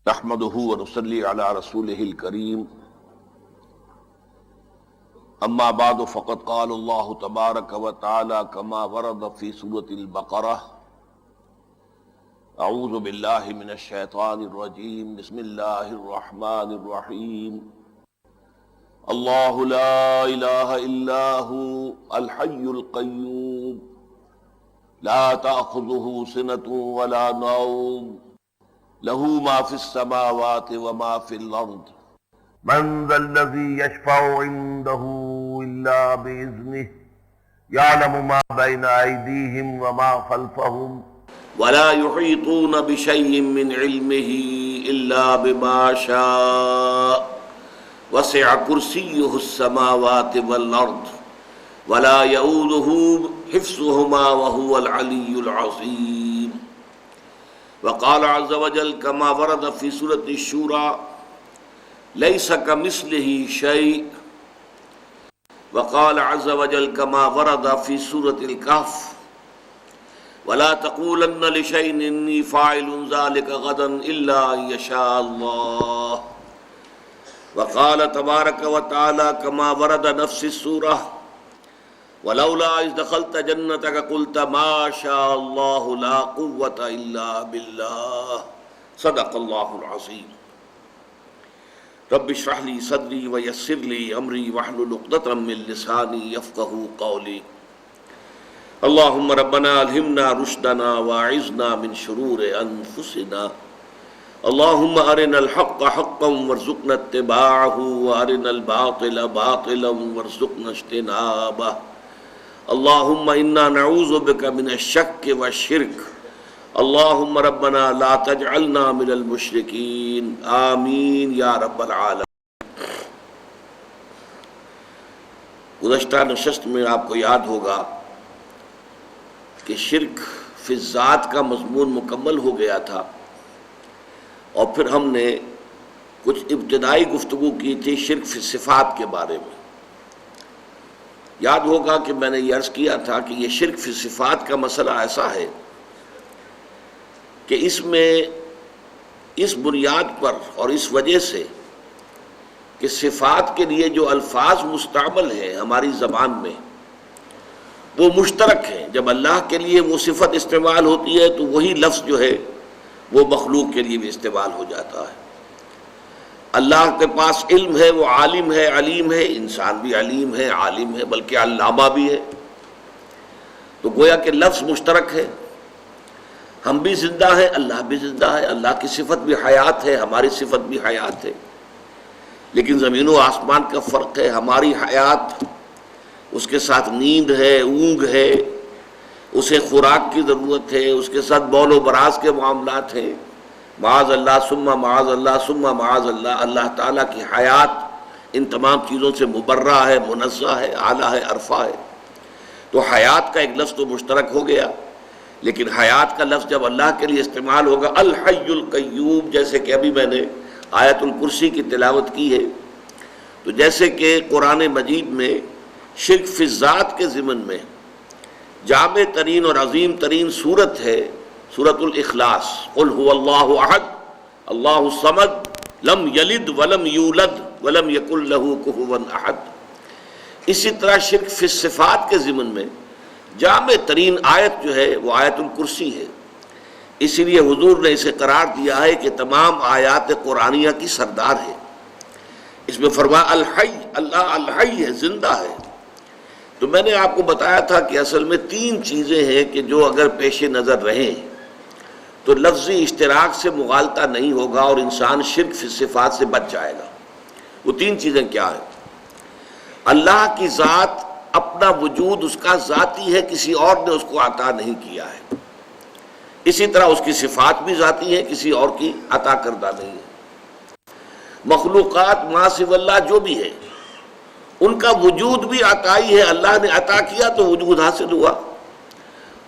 نحمده ونصلي على رسوله الكريم اما بعد فقد قال الله تبارك وتعالى كما ورد في سورة البقرة اعوذ بالله من الشيطان الرجيم بسم الله الرحمن الرحيم الله لا اله الا هو الحي القيوم لا تأخذه سنة ولا نوم له ما في السماوات وما في الأرض من ذا الذي يشفع عنده إلا بإذنه يعلم ما بين أيديهم وما خلفهم ولا يحيطون بشيء من علمه إلا بما شاء وسع كرسيه السماوات والأرض ولا يؤوده حفظهما وهو العلي العظيم وقال عز وجل كما ورد في سورة الشورى ليس كمثله شيء وقال عز وجل كما ورد في سورة الكهف ولا تقولن لشيء إني فاعل ذلك غدا إلا أن يشاء الله وقال تبارك وتعالى كما ورد نفس السورة ولولا إذ دخلت جنتك قلت ما شاء الله لا قوة إلا بالله صدق الله العظيم رب اشرح لي صدري ويسر لي أمري واحلل عقدة من لساني يفقهوا قولي اللهم ربنا ألهمنا رشدنا واعذنا من شرور أنفسنا اللهم أرنا الحق حقا وارزقنا اتباعه وأرنا الباطل باطلا وارزقنا اجتنابه اللهم انا نعوذ بك من الشك والشرك اللهم ربنا لا تجعلنا من المشركين آمین یا رب العالمین۔ گزشتہ نشست میں آپ کو یاد ہوگا کہ شرک فی الذات کا مضمون مکمل ہو گیا تھا، اور پھر ہم نے کچھ ابتدائی گفتگو کی تھی شرک فی الصفات کے بارے میں۔ یاد ہوگا کہ میں نے یہ عرض کیا تھا کہ یہ شرک فی صفات کا مسئلہ ایسا ہے کہ اس میں اس بنیاد پر اور اس وجہ سے کہ صفات کے لیے جو الفاظ مستعمل ہیں ہماری زبان میں وہ مشترک ہیں۔ جب اللہ کے لیے وہ صفت استعمال ہوتی ہے تو وہی لفظ جو ہے وہ مخلوق کے لیے بھی استعمال ہو جاتا ہے۔ اللہ کے پاس علم ہے، وہ عالم ہے، علیم ہے، انسان بھی علیم ہے، عالم ہے، بلکہ علامہ بھی ہے، تو گویا کہ لفظ مشترک ہے۔ ہم بھی زندہ ہیں، اللہ بھی زندہ ہے، اللہ کی صفت بھی حیات ہے، ہماری صفت بھی حیات ہے، لیکن زمین و آسمان کا فرق ہے۔ ہماری حیات اس کے ساتھ نیند ہے، اونگ ہے، اسے خوراک کی ضرورت ہے، اس کے ساتھ بول و براز کے معاملات ہیں، معاذ اللہ ثم معاذ اللہ ثم معاذ اللہ۔ اللہ تعالیٰ کی حیات ان تمام چیزوں سے مبرہ ہے، منزہ ہے، اعلیٰ ہے، عرفہ ہے۔ تو حیات کا ایک لفظ تو مشترک ہو گیا، لیکن حیات کا لفظ جب اللہ کے لیے استعمال ہوگا الحی القیوم، جیسے کہ ابھی میں نے آیت الکرسی کی تلاوت کی ہے، تو جیسے کہ قرآن مجید میں شرک فی الذات کے ضمن میں جامع ترین اور عظیم ترین صورت ہے سورۃ الاخلاص، قل هو اللہ احد اللہ الصمد لم یلد ولم یولد ولم یکن له کفوا احد۔ اسی طرح شرک فی الصفات کے ضمن میں جامع ترین آیت جو ہے وہ آیت الکرسی ہے، اسی لیے حضور نے اسے قرار دیا ہے کہ تمام آیات قرآنیہ کی سردار ہے۔ اس میں فرمایا الحی، اللہ الحی ہے، زندہ ہے۔ تو میں نے آپ کو بتایا تھا کہ اصل میں تین چیزیں ہیں کہ جو اگر پیش نظر رہیں تو لفظی اشتراک سے مغالطہ نہیں ہوگا اور انسان شرک فی صفات سے بچ جائے گا۔ وہ تین چیزیں کیا ہیں؟ اللہ کی ذات، اپنا وجود اس کا ذاتی ہے، کسی اور نے اس کو عطا نہیں کیا ہے۔ اسی طرح اس کی صفات بھی ذاتی ہیں، کسی اور کی عطا کردہ نہیں ہے۔ مخلوقات ما سوی اللہ جو بھی ہے ان کا وجود بھی عطائی ہے، اللہ نے عطا کیا تو وجود حاصل ہوا،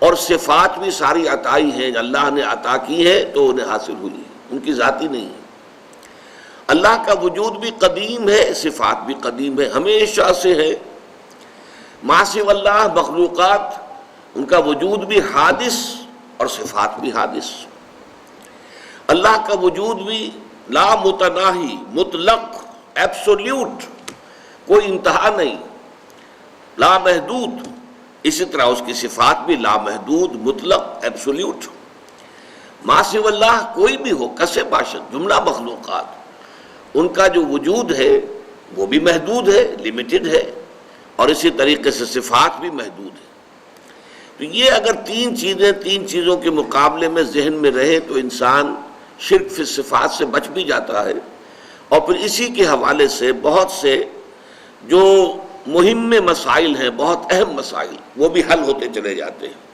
اور صفات بھی ساری عطائی ہیں، اللہ نے عطا کی ہے تو انہیں حاصل ہوئی، ان کی ذاتی نہیں ہے۔ اللہ کا وجود بھی قدیم ہے، صفات بھی قدیم ہے، ہمیشہ سے ہے۔ ما سوی اللہ مخلوقات ان کا وجود بھی حادث اور صفات بھی حادث۔ اللہ کا وجود بھی لا متناہی، مطلق، ایبسولیوٹ، کوئی انتہا نہیں، لامحدود. اسی طرح اس کی صفات بھی لامحدود، مطلق، ایبسولیوٹ. ما سوی اللہ کوئی بھی ہو، کسے باشد، جملہ مخلوقات، ان کا جو وجود ہے وہ بھی محدود ہے، لمیٹڈ ہے، اور اسی طریقے سے صفات بھی محدود ہے. تو یہ اگر تین چیزوں کے مقابلے میں ذہن میں رہے تو انسان شرک فی الصفات سے بچ بھی جاتا ہے، اور پھر اسی کے حوالے سے بہت سے جو مہم مسائل ہیں، بہت اہم مسائل، وہ بھی حل ہوتے چلے جاتے ہیں.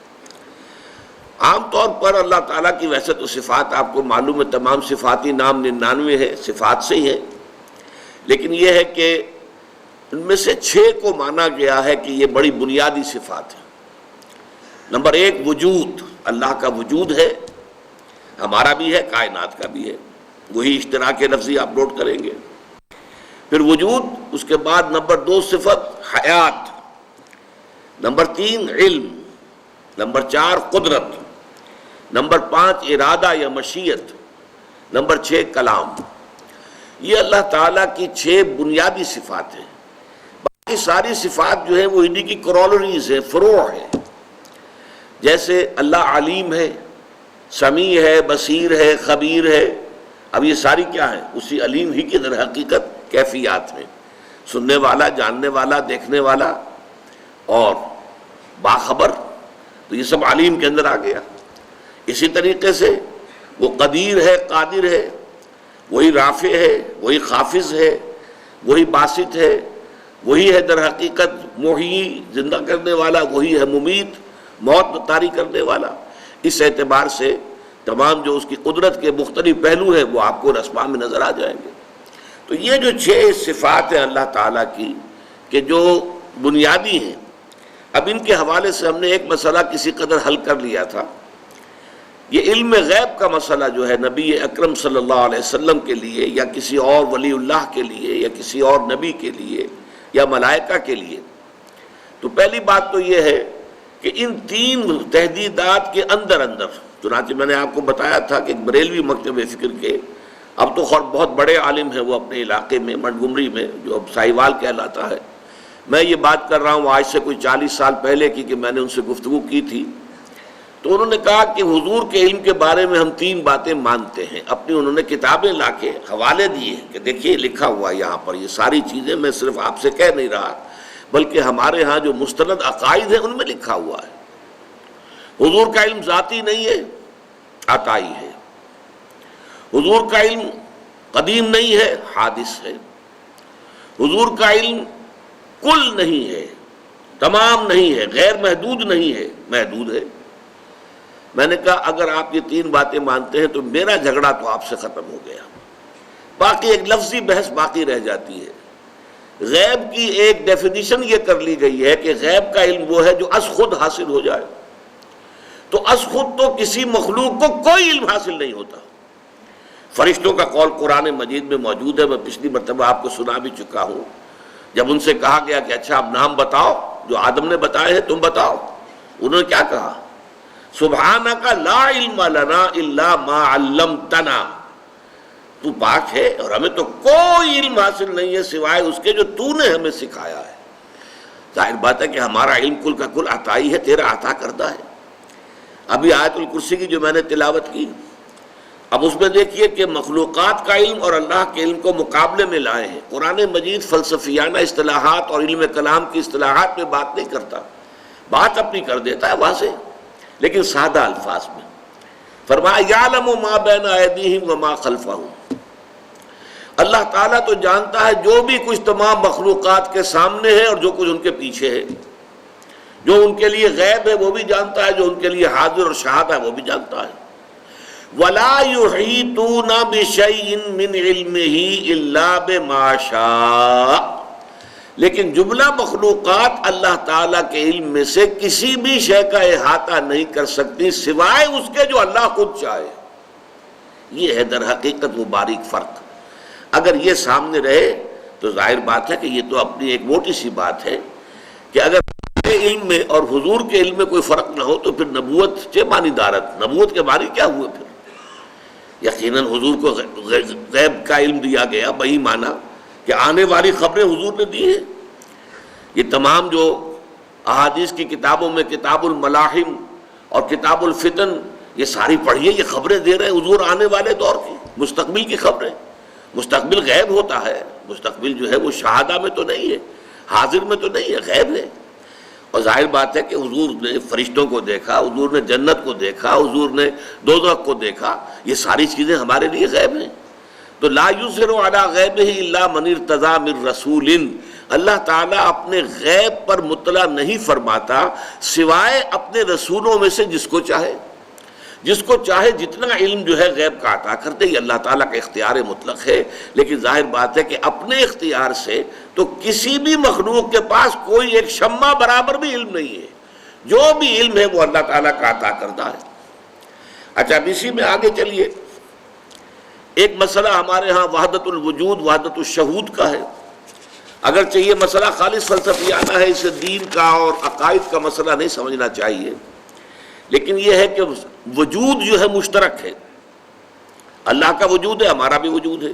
عام طور پر اللہ تعالیٰ کی ویسے تو صفات آپ کو معلوم ہے، تمام صفاتی نام 99 ہے، صفات سے ہی ہے، لیکن یہ ہے کہ ان میں سے 6 کو مانا گیا ہے کہ یہ بڑی بنیادی صفات ہے. نمبر 1 وجود، اللہ کا وجود ہے، ہمارا بھی ہے، کائنات کا بھی ہے، وہی اشتراک لفظی آپ نوٹ کریں گے. پھر وجود، اس کے بعد نمبر 2 صفت حیات، نمبر 3 علم، نمبر 4 قدرت، نمبر 5 ارادہ یا مشیت، نمبر 6 کلام. یہ اللہ تعالیٰ کی 6 بنیادی صفات ہیں. باقی ساری صفات جو ہیں وہ انہی کی کرولریز ہیں، فروع ہیں. جیسے اللہ علیم ہے، سمیع ہے، بصیر ہے، خبیر ہے. اب یہ ساری کیا ہے؟ اسی علیم ہی کی در حقیقت کیفیات ہیں. سننے والا، جاننے والا، دیکھنے والا اور باخبر، تو یہ سب علیم کے اندر آ گیا. اسی طریقے سے وہ قدیر ہے، قادر ہے، وہی رافع ہے، وہی خافض ہے، وہی باسط ہے، وہی ہے در حقیقت محیی، زندہ کرنے والا، وہی ہے ممیت، موت طاری کرنے والا. اس اعتبار سے تمام جو اس کی قدرت کے مختلف پہلو ہیں وہ آپ کو اسماء میں نظر آ جائیں گے. تو یہ جو 6 صفات ہیں اللہ تعالیٰ کی کہ جو بنیادی ہیں، اب ان کے حوالے سے ہم نے ایک مسئلہ کسی قدر حل کر لیا تھا. یہ علم غیب کا مسئلہ جو ہے نبی اکرم صلی اللہ علیہ وسلم کے لیے یا کسی اور ولی اللہ کے لیے یا کسی اور نبی کے لیے یا ملائکہ کے لیے، تو پہلی بات تو یہ ہے کہ ان 3 تحدیدات کے اندر چنانچہ میں نے آپ کو بتایا تھا کہ بریلوی مکتب فکر کے، اب تو خود بہت بڑے عالم ہیں وہ اپنے علاقے میں، منٹگمری میں، جو اب ساہیوال کہلاتا ہے. میں یہ بات کر رہا ہوں آج سے کوئی 40 سال پہلے کی، کہ میں نے ان سے گفتگو کی تھی. تو انہوں نے کہا کہ حضور کے علم کے بارے میں ہم 3 باتیں مانتے ہیں. اپنی انہوں نے کتابیں لا کے حوالے دیے کہ دیکھیے لکھا ہوا یہاں پر یہ ساری چیزیں، میں صرف آپ سے کہہ نہیں رہا بلکہ ہمارے ہاں جو مستند عقائد ہیں ان میں لکھا ہوا ہے. حضور کا علم ذاتی نہیں ہے، عطائی ہے. حضور کا علم قدیم نہیں ہے، حادث ہے. حضور کا علم کل نہیں ہے، تمام نہیں ہے، غیر محدود نہیں ہے، محدود ہے. میں نے کہا اگر آپ یہ 3 باتیں مانتے ہیں تو میرا جھگڑا تو آپ سے ختم ہو گیا. باقی ایک لفظی بحث باقی رہ جاتی ہے. غیب کی ایک ڈیفینیشن یہ کر لی گئی ہے کہ غیب کا علم وہ ہے جو از خود حاصل ہو جائے. تو از خود تو کسی مخلوق کو کوئی علم حاصل نہیں ہوتا. فرشتوں کا قول قرآن مجید میں موجود ہے، میں پچھلی مرتبہ آپ کو سنا بھی چکا ہوں. جب ان سے کہا گیا کہ اچھا اب نام بتاؤ جو آدم نے بتائے ہیں تم بتاؤ، انہوں نے کیا کہا؟ سبحانک لا علم لنا الا ما علمتنا، تو پاک ہے اور ہمیں تو کوئی علم حاصل نہیں ہے سوائے اس کے جو تو نے ہمیں سکھایا ہے. ظاہر بات ہے کہ ہمارا علم کل کا کل عطائی ہے، تیرا عطا کردہ ہے. ابھی آیت الکرسی کی جو میں نے تلاوت کی، اب اس میں دیکھیے کہ مخلوقات کا علم اور اللہ کے علم کو مقابلے میں لائے ہیں. قرآن مجید فلسفیانہ اصطلاحات اور علم کلام کی اصطلاحات میں بات نہیں کرتا، بات اپنی کر دیتا ہے واضح لیکن سادہ الفاظ میں. فرمایا یعلم ما بین ایدیہم وما خلفہم، اللہ تعالیٰ تو جانتا ہے جو بھی کچھ تمام مخلوقات کے سامنے ہے اور جو کچھ ان کے پیچھے ہے. جو ان کے لیے غیب ہے وہ بھی جانتا ہے، جو ان کے لیے حاضر اور شاہد ہے وہ بھی جانتا ہے. وَلَا يُحِيطُونَ بِشَيْءٍ مِّنْ عِلْمِهِ إِلَّا بِمَا شَاءَ، لیکن جملہ مخلوقات اللہ تعالیٰ کے علم میں سے کسی بھی شے کا احاطہ نہیں کر سکتی سوائے اس کے جو اللہ خود چاہے. یہ ہے در حقیقت وہ باریک فرق. اگر یہ سامنے رہے تو ظاہر بات ہے کہ یہ تو اپنی ایک موٹی سی بات ہے کہ اگر علم میں اور حضور کے علم میں کوئی فرق نہ ہو تو پھر نبوت چے معنی دارت، نبوت کے معنی کیا ہوئے؟ پھر یقیناً حضور کو غیب کا علم دیا گیا، وہی مانا کہ آنے والی خبریں حضور نے دی ہیں۔ یہ تمام جو احادیث کی کتابوں میں کتاب الملاحم اور کتاب الفتن یہ ساری پڑھیے، یہ خبریں دے رہے ہیں حضور آنے والے دور کی، مستقبل کی خبریں۔ مستقبل غیب ہوتا ہے، مستقبل جو ہے وہ شہادہ میں تو نہیں ہے، حاضر میں تو نہیں ہے، غیب ہے۔ اور ظاہر بات ہے کہ حضور نے فرشتوں کو دیکھا، حضور نے جنت کو دیکھا، حضور نے دوزخ کو دیکھا، یہ ساری چیزیں ہمارے لیے غیب ہیں۔ تو لا یظہر علی غیبہ الا من ارتضی من رسول، اللہ تعالیٰ اپنے غیب پر مطلع نہیں فرماتا سوائے اپنے رسولوں میں سے جس کو چاہے۔ جس کو چاہے جتنا علم جو ہے غیب کا عطا کرتے، یہ اللہ تعالیٰ کا اختیار مطلق ہے، لیکن ظاہر بات ہے کہ اپنے اختیار سے تو کسی بھی مخلوق کے پاس کوئی ایک شمع برابر بھی علم نہیں ہے، جو بھی علم ہے وہ اللہ تعالیٰ کا عطا کردہ ہے۔ اچھا اب اسی میں آگے چلیے، ایک مسئلہ ہمارے ہاں وحدت الوجود وحدت الشہود کا ہے، اگرچہ یہ مسئلہ خالص فلسفیانہ ہے، اسے دین کا اور عقائد کا مسئلہ نہیں سمجھنا چاہیے، لیکن یہ ہے کہ وجود جو ہے مشترک ہے، اللہ کا وجود ہے، ہمارا بھی وجود ہے۔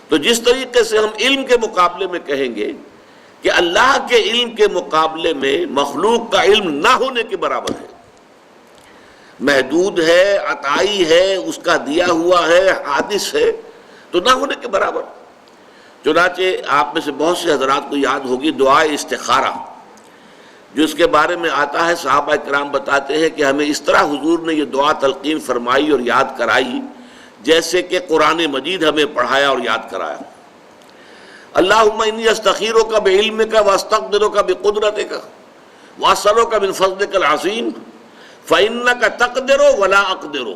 تو جس طریقے سے ہم علم کے مقابلے میں کہیں گے کہ اللہ کے علم کے مقابلے میں مخلوق کا علم نہ ہونے کے برابر ہے، محدود ہے، عطائی ہے، اس کا دیا ہوا ہے، حادث ہے، تو نہ ہونے کے برابر۔ چنانچہ آپ میں سے بہت سے حضرات کو یاد ہوگی دعائے استخارہ، جو اس کے بارے میں آتا ہے، صحابہ کرام بتاتے ہیں کہ ہمیں اس طرح حضور نے یہ دعا تلقین فرمائی اور یاد کرائی جیسے کہ قرآن مجید ہمیں پڑھایا اور یاد کرایا۔ اللہم انی استخیرک بعلمک واستقدرک بقدرتک واسألک من فضلک العظیم فإنک تقدر ولا اقدر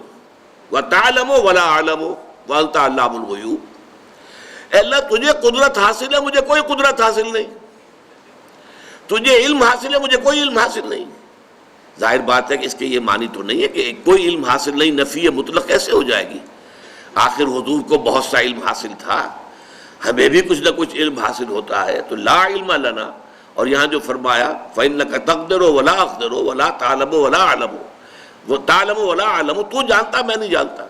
وتعلم ولا اعلم وانت علام الغیوب۔ اے اللہ تجھے قدرت حاصل ہے، مجھے کوئی قدرت حاصل نہیں، تجھے علم حاصل ہے، مجھے کوئی علم حاصل نہیں۔ ظاہر بات ہے کہ اس کے یہ معنی تو نہیں ہے کہ کوئی علم حاصل نہیں، نفی مطلق کیسے ہو جائے گی؟ آخر حضور کو بہت سا علم حاصل تھا، ہمیں بھی کچھ نہ کچھ علم حاصل ہوتا ہے، تو لا علم لنا، اور یہاں جو فرمایا فإنک تقدر ولا اقدر ولا تعلم ولا اعلم، وہ تعلم ولا اعلم، تو جانتا میں نہیں جانتا،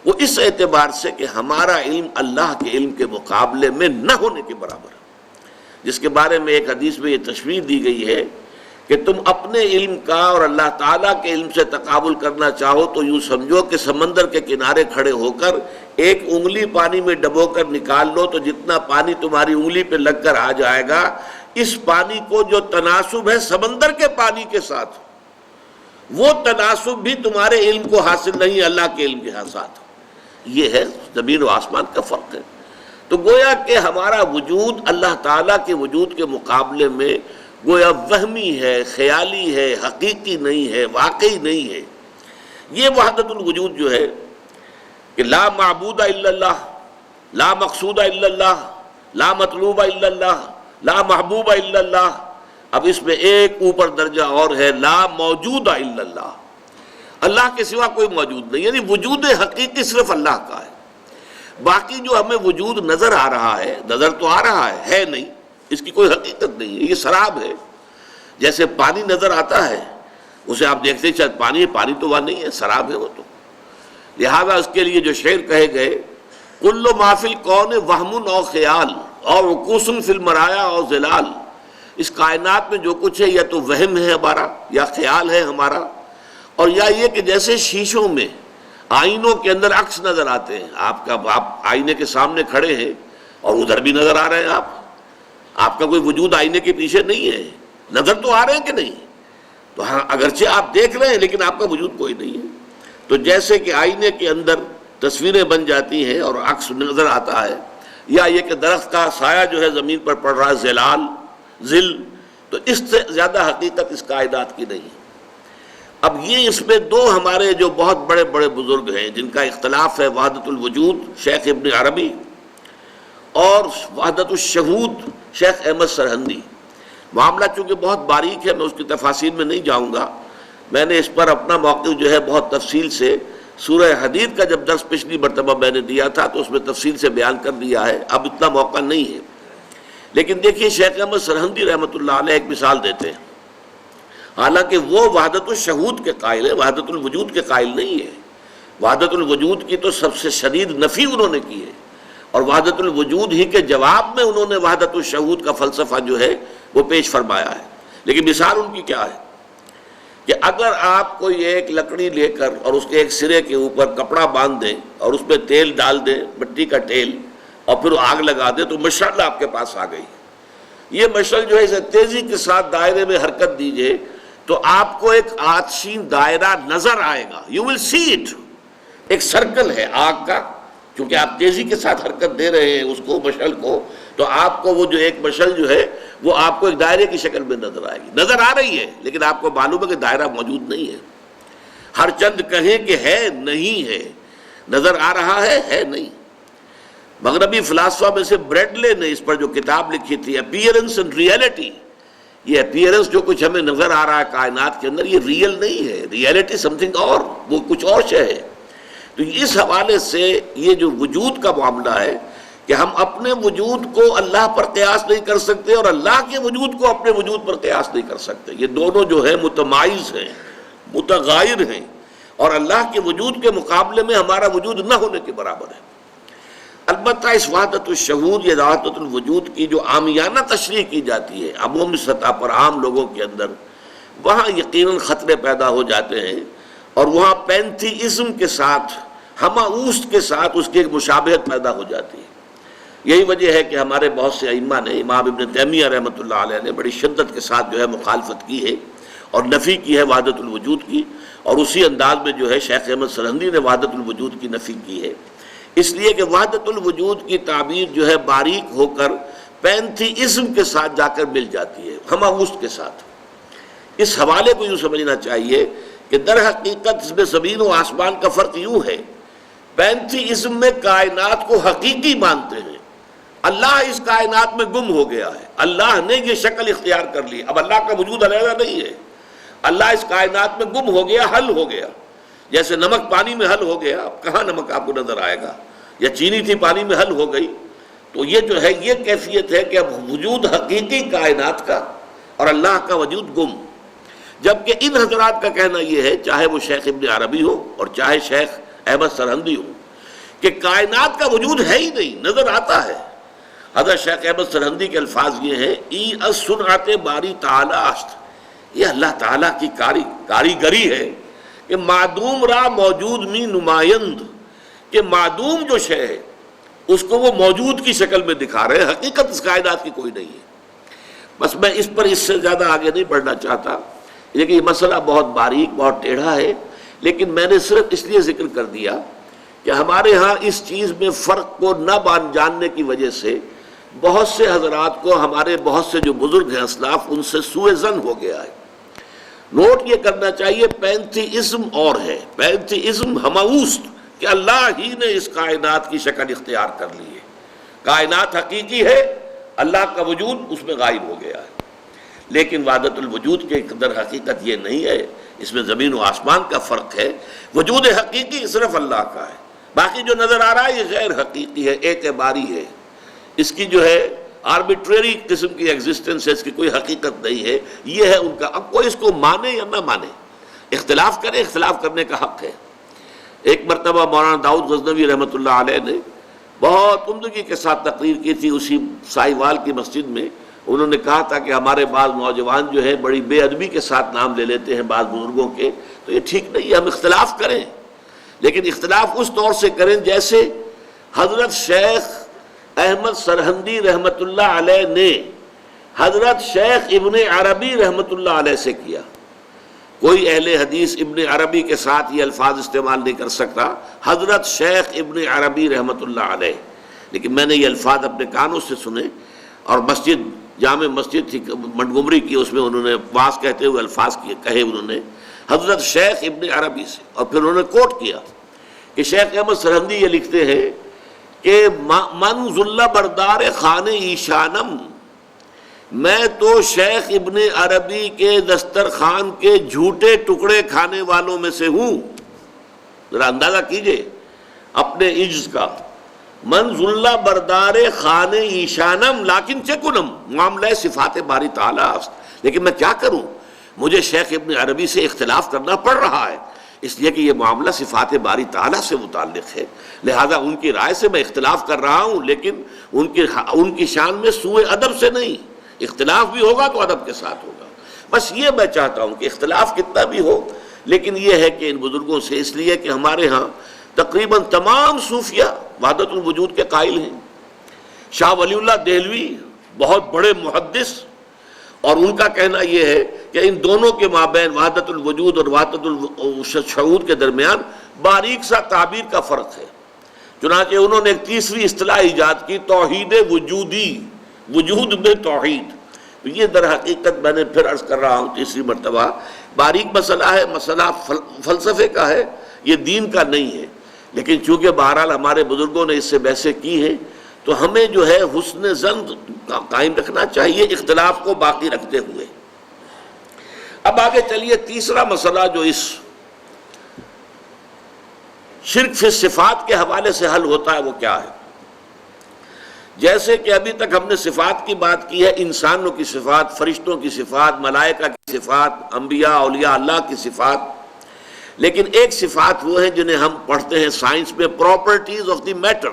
وہ اس اعتبار سے کہ ہمارا علم اللہ کے علم کے مقابلے میں نہ ہونے کے برابر ہے، جس کے بارے میں ایک حدیث میں یہ تشریح دی گئی ہے کہ تم اپنے علم کا اور اللہ تعالیٰ کے علم سے تقابل کرنا چاہو تو یوں سمجھو کہ سمندر کے کنارے کھڑے ہو کر ایک انگلی پانی میں ڈبو کر نکال لو تو جتنا پانی تمہاری انگلی پہ لگ کر آ جائے گا، اس پانی کو جو تناسب ہے سمندر کے پانی کے ساتھ، وہ تناسب بھی تمہارے علم کو حاصل نہیں، اللہ کے علم کے ساتھ۔ یہ ہے زمین و آسمان کا فرق ہے۔ تو گویا کہ ہمارا وجود اللہ تعالیٰ کے وجود کے مقابلے میں گویا وہمی ہے، خیالی ہے، حقیقی نہیں ہے، واقعی نہیں ہے۔ یہ وحدت الوجود جو ہے کہ لا معبود الا اللہ، لا مقصود الا اللہ، لا مطلوب الا اللہ، لا محبوب الا اللہ، اب اس میں ایک اوپر درجہ اور ہے، لا موجود الا اللہ، اللہ کے سوا کوئی موجود نہیں، یعنی وجود حقیقی صرف اللہ کا ہے۔ باقی جو ہمیں وجود نظر آ رہا ہے، نظر تو آ رہا ہے نہیں، اس کی کوئی حقیقت نہیں ہے، یہ سراب ہے۔ جیسے پانی نظر آتا ہے، اسے آپ دیکھتے شاید پانی ہے، پانی تو وہاں نہیں ہے، سراب ہے وہ تو۔ لہذا اس کے لیے جو شعر کہے گئے، کل ما فی الکون وہم او خیال اور رکوس فی المرایا او ظلال، اس کائنات میں جو کچھ ہے یا تو وہم ہے ہمارا یا خیال ہے ہمارا، اور یا یہ کہ جیسے شیشوں میں آئینوں کے اندر عکس نظر آتے ہیں، آپ آئینے کے سامنے کھڑے ہیں اور ادھر بھی نظر آ رہے ہیں، آپ کا کوئی وجود آئینے کے پیچھے نہیں ہے، نظر تو آ رہے ہیں کہ نہیں؟ تو ہاں اگرچہ آپ دیکھ رہے ہیں لیکن آپ کا وجود کوئی نہیں ہے۔ تو جیسے کہ آئینے کے اندر تصویریں بن جاتی ہیں اور عکس نظر آتا ہے، یا یہ کہ درخت کا سایہ جو ہے زمین پر پڑ رہا ہے، ظلال ظل، تو اس سے زیادہ حقیقت اس کائنات کی نہیں ہے۔ اب یہ اس میں دو ہمارے جو بہت بڑے بڑے بزرگ ہیں جن کا اختلاف ہے، وحدت الوجود شیخ ابن عربی اور وحدت الشہود شیخ احمد سرہندی۔ معاملہ چونکہ بہت باریک ہے، میں اس کی تفاصیل میں نہیں جاؤں گا، میں نے اس پر اپنا موقف جو ہے بہت تفصیل سے سورہ حدید کا جب درس پچھلی مرتبہ میں نے دیا تھا تو اس میں تفصیل سے بیان کر دیا ہے، اب اتنا موقع نہیں ہے۔ لیکن دیکھیے شیخ احمد سرہندی رحمۃ اللہ علیہ ایک مثال دیتے ہیں، حالانکہ وہ وحدت الشہود کے قائل ہے، وحدت الوجود کے قائل نہیں ہے، وحدت الوجود کی تو سب سے شدید نفی انہوں نے کی ہے، اور وحدت الوجود ہی کے جواب میں انہوں نے وحدت الشہود کا فلسفہ جو ہے وہ پیش فرمایا ہے۔ لیکن مثال ان کی کیا ہے کہ اگر آپ کوئی ایک لکڑی لے کر اور اس کے ایک سرے کے اوپر کپڑا باندھ دیں اور اس پہ تیل ڈال دیں، مٹی کا تیل، اور پھر آگ لگا دیں تو مشعل آپ کے پاس آ گئی۔ یہ مشعل جو ہے اسے تیزی کے ساتھ دائرے میں حرکت دیجئے تو آپ کو ایک آتشین دائرہ نظر آئے گا، یو ول سی اٹ، ایک سرکل ہے آگ کا، کیونکہ آپ تیزی کے ساتھ حرکت دے رہے ہیں اس کو، مشعل کو، تو آپ کو وہ جو ایک مشعل جو ہے وہ آپ کو ایک دائرے کی شکل میں نظر آئے گی، نظر آ رہی ہے، لیکن آپ کو معلوم ہے کہ دائرہ موجود نہیں ہے۔ ہر چند کہیں کہ ہے نہیں ہے، نظر آ رہا ہے نہیں۔ مغربی فلاسفہ میں سے بریڈلے نے اس پر جو کتاب لکھی تھی اپیئرنس اینڈ ریئلٹی، یہ اپیئرنس جو کچھ ہمیں نظر آ رہا ہے کائنات کے اندر یہ ریئل نہیں ہے، ریئلٹی سم تھنگ اور، وہ کچھ اور شے ہے۔ تو اس حوالے سے یہ جو وجود کا معاملہ ہے کہ ہم اپنے وجود کو اللہ پر قیاس نہیں کر سکتے اور اللہ کے وجود کو اپنے وجود پر قیاس نہیں کر سکتے، یہ دونوں جو ہے متمائز ہیں، متغائر ہیں، اور اللہ کے وجود کے مقابلے میں ہمارا وجود نہ ہونے کے برابر ہے۔ البتہ اس وحدت الشہود یا وحدت الوجود کی جو عامیانہ تشریح کی جاتی ہے عمومی سطح پر عام لوگوں کے اندر، وہاں یقیناً خطرے پیدا ہو جاتے ہیں، اور وہاں پینتھیزم کے ساتھ، ہمہ اوست کے ساتھ اس کی ایک مشابہت پیدا ہو جاتی ہے۔ یہی وجہ ہے کہ ہمارے بہت سے ائمہ نے، امام ابن تیمیہ رحمۃ اللہ علیہ نے بڑی شدت کے ساتھ جو ہے مخالفت کی ہے اور نفی کی ہے وحدت الوجود کی، اور اسی انداز میں جو ہے شیخ احمد سرہندی نے وحدت الوجود کی نفی کی ہے، اس لیے کہ وحدت الوجود کی تعبیر جو ہے باریک ہو کر پینتھیزم کے ساتھ جا کر مل جاتی ہے، ہمہ اوست کے ساتھ۔ اس حوالے کو یوں سمجھنا چاہیے کہ در حقیقت اس میں زمین و آسمان کا فرق یوں ہے، پینتھیزم میں کائنات کو حقیقی مانتے ہیں، اللہ اس کائنات میں گم ہو گیا ہے، اللہ نے یہ شکل اختیار کر لی، اب اللہ کا وجود علیحدہ نہیں ہے، اللہ اس کائنات میں گم ہو گیا، حل ہو گیا، جیسے نمک پانی میں حل ہو گیا، اب کہاں نمک آپ کو نظر آئے گا، یا چینی تھی پانی میں حل ہو گئی۔ تو یہ جو ہے یہ کیفیت ہے کہ اب وجود حقیقی کائنات کا اور اللہ کا وجود گم، جبکہ ان حضرات کا کہنا یہ ہے، چاہے وہ شیخ ابن عربی ہو اور چاہے شیخ احمد سرہندی ہو، کہ کائنات کا وجود ہے ہی نہیں، نظر آتا ہے۔ حضرت شیخ احمد سرہندی کے الفاظ یہ ہیں، ای الصنعت باری تعالی است، یہ اللہ تعالیٰ کی کاریگری ہے کہ معدوم را موجود می نمائند، کہ معدوم جو شے ہے اس کو وہ موجود کی شکل میں دکھا رہے ہیں، حقیقت اس کائنات کی کوئی نہیں ہے۔ بس میں اس پر اس سے زیادہ آگے نہیں بڑھنا چاہتا، لیکن یہ مسئلہ بہت باریک، بہت ٹیڑھا ہے، لیکن میں نے صرف اس لیے ذکر کر دیا کہ ہمارے ہاں اس چیز میں فرق کو نہ جاننے کی وجہ سے بہت سے حضرات کو، ہمارے بہت سے جو بزرگ ہیں اسلاف، ان سے سوء ظن ہو گیا ہے۔ نوٹ یہ کرنا چاہیے، پینتھیزم اور ہے، پینتھیزم ہمہ اوست، کہ اللہ ہی نے اس کائنات کی شکل اختیار کر لی ہے، کائنات حقیقی ہے، اللہ کا وجود اس میں غائب ہو گیا ہے۔ لیکن وحدت الوجود کے در حقیقت یہ نہیں ہے، اس میں زمین و آسمان کا فرق ہے، وجود حقیقی صرف اللہ کا ہے، باقی جو نظر آ رہا ہے یہ غیر حقیقی ہے، اعتباری ہے، اس کی جو ہے آربیٹریری قسم کی ایگزسٹنس ہے، اس کی کوئی حقیقت نہیں ہے، یہ ہے ان کا۔ اب کوئی اس کو مانے یا نہ مانے، اختلاف کرے، اختلاف کرنے کا حق ہے۔ ایک مرتبہ مولانا داؤد غزنوی رحمۃ اللہ علیہ نے بہت عمدگی کے ساتھ تقریر کی تھی اسی سائیوال کی مسجد میں۔ انہوں نے کہا تھا کہ ہمارے بعض نوجوان جو ہے بڑی بے ادبی کے ساتھ نام لے لیتے ہیں بعض بزرگوں کے، تو یہ ٹھیک نہیں ہے، ہم اختلاف کریں، لیکن اختلاف اس طور سے کریں جیسے حضرت شیخ احمد سرہندی رحمۃ اللہ علیہ نے حضرت شیخ ابن عربی رحمۃ اللہ علیہ سے کیا۔ کوئی اہل حدیث ابن عربی کے ساتھ یہ الفاظ استعمال نہیں کر سکتا، حضرت شیخ ابن عربی رحمۃ اللہ علیہ، لیکن میں نے یہ الفاظ اپنے کانوں سے سنے، اور مسجد، جامع مسجد تھی منٹگومری کی، اس میں انہوں نے واعظ کہتے ہوئے الفاظ کہے انہوں نے حضرت شیخ ابن عربی سے، اور پھر انہوں نے کوٹ کیا کہ شیخ احمد سرہندی یہ لکھتے ہیں کہ من ذل بردار خان ایشانم، میں تو شیخ ابن عربی کے دسترخوان کے جھوٹے ٹکڑے کھانے والوں میں سے ہوں۔ ذرا اندازہ کیجئے اپنے عجز کا، من ذل بردار خان ایشانم لیکن چکنم، معاملہ صفات باری تعالیٰ است، لیکن میں کیا کروں، مجھے شیخ ابن عربی سے اختلاف کرنا پڑ رہا ہے، اس لیے کہ یہ معاملہ صفات باری تعالیٰ سے متعلق ہے، لہذا ان کی رائے سے میں اختلاف کر رہا ہوں، لیکن ان کی شان میں سوء ادب سے نہیں، اختلاف بھی ہوگا تو ادب کے ساتھ ہوگا۔ بس یہ میں چاہتا ہوں کہ اختلاف کتنا بھی ہو، لیکن یہ ہے کہ ان بزرگوں سے، اس لیے کہ ہمارے ہاں تقریباً تمام صوفیہ وحدت الوجود کے قائل ہیں۔ شاہ ولی اللہ دہلوی بہت بڑے محدث، اور ان کا کہنا یہ ہے کہ ان دونوں کے مابین وحدت الوجود اور وحدت الشعور کے درمیان باریک سا تعبیر کا فرق ہے۔ چنانچہ انہوں نے ایک تیسری اصطلاح ایجاد کی، توحید وجودی، وجود میں توحید۔ یہ در حقیقت میں نے پھر عرض کر رہا ہوں تیسری مرتبہ، باریک مسئلہ ہے، مسئلہ فلسفے کا ہے، یہ دین کا نہیں ہے، لیکن چونکہ بہرحال ہمارے بزرگوں نے اس سے بحثیں کی ہیں تو ہمیں جو ہے حسن ظن قائم رکھنا چاہیے اختلاف کو باقی رکھتے ہوئے۔ اب آگے چلیے، تیسرا مسئلہ جو اس شرک فی صفات کے حوالے سے حل ہوتا ہے وہ کیا ہے؟ جیسے کہ ابھی تک ہم نے صفات کی بات کی ہے، انسانوں کی صفات، فرشتوں کی صفات، ملائکہ کی صفات، انبیاء اولیاء اللہ کی صفات، لیکن ایک صفات وہ ہیں جنہیں ہم پڑھتے ہیں سائنس میں، پراپرٹیز آف دی میٹر۔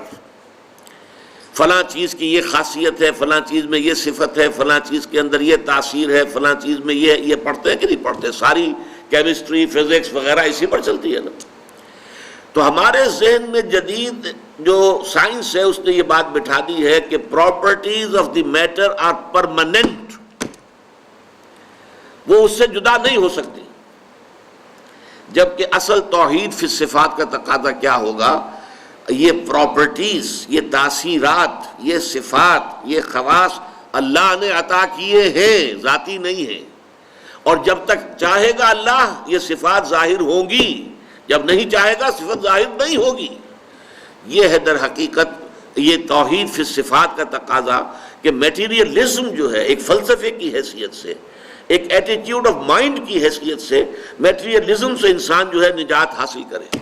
فلاں چیز کی یہ خاصیت ہے، فلاں چیز میں یہ صفت ہے، فلاں چیز کے اندر یہ تاثیر ہے، فلاں چیز میں یہ پڑھتے ہیں کہ نہیں پڑھتے؟ ساری کیمسٹری، فزکس وغیرہ اسی پر چلتی ہے نا۔ تو ہمارے ذہن میں جدید جو سائنس ہے اس نے یہ بات بٹھا دی ہے کہ properties of the matter are permanent, وہ اس سے جدا نہیں ہو سکتی، جبکہ اصل توحید فی صفات کا تقاضا کیا ہوگا؟ یہ پراپرٹیز، یہ تاثیرات، یہ صفات، یہ خواص اللہ نے عطا کیے ہیں، ذاتی نہیں ہیں، اور جب تک چاہے گا اللہ یہ صفات ظاہر ہوں گی، جب نہیں چاہے گا صفت ظاہر نہیں ہوگی۔ یہ ہے در حقیقت یہ توحید فی صفات کا تقاضا کہ میٹیریلزم جو ہے ایک فلسفے کی حیثیت سے، ایک ایٹیٹیوڈ آف مائنڈ کی حیثیت سے، میٹیریلزم سے انسان جو ہے نجات حاصل کرے۔